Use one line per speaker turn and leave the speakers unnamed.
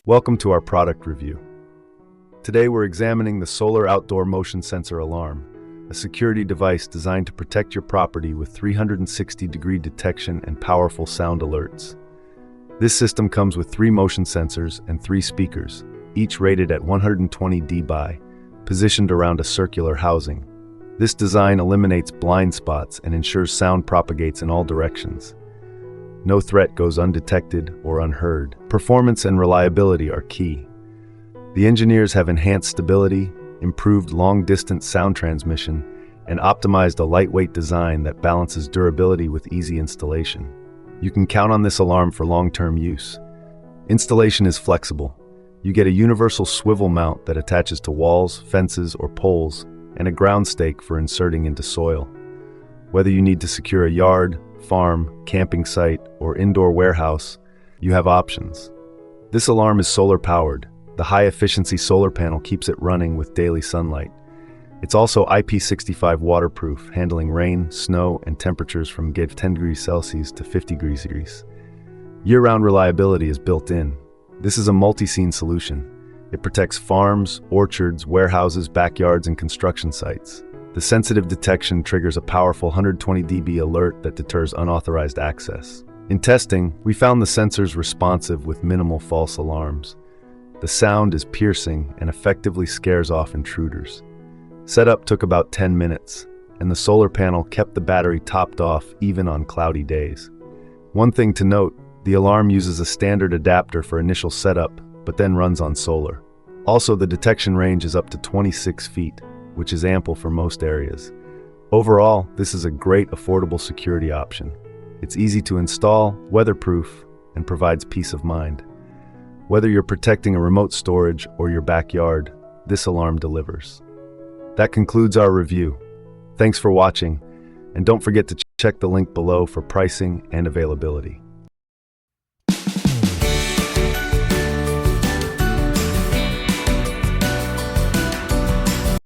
Welcome to our product review. Today we're examining the Solar Outdoor Motion Sensor Alarm, a security device designed to protect your property with 360-degree detection and powerful sound alerts. This system comes with 3 motion sensors and 3 speakers, each rated at 120 dB, positioned around a circular housing. This design eliminates blind spots and ensures sound propagates in all directions. No threat goes undetected or unheard. Performance and reliability are key. The engineers have enhanced stability, improved long-distance sound transmission, and optimized a lightweight design that balances durability with easy installation. You can count on this alarm for long-term use. Installation is flexible. You get a universal swivel mount that attaches to walls, fences, or poles, and a ground stake for inserting into soil. Whether you need to secure a yard, farm, camping site, or indoor warehouse, you have options. This alarm is solar-powered. The high-efficiency solar panel keeps it running with daily sunlight. It's also IP65 waterproof, handling rain, snow, and temperatures from 10 degrees Celsius to 50 degrees Celsius. Year-round reliability is built in. This is a multi-scene solution. It protects farms, orchards, warehouses, backyards, and construction sites. The sensitive detection triggers a powerful 120 dB alert that deters unauthorized access. In testing, we found the sensors responsive with minimal false alarms. The sound is piercing and effectively scares off intruders. Setup took about 10 minutes, and the solar panel kept the battery topped off even on cloudy days. One thing to note, the alarm uses a standard adapter for initial setup, but then runs on solar. Also, the detection range is up to 26 feet, which is ample for most areas. Overall, this is a great affordable security option. It's easy to install, weatherproof, and provides peace of mind. Whether you're protecting a remote storage or your backyard, this alarm delivers. That concludes our review. Thanks for watching, and don't forget to check the link below for pricing and availability.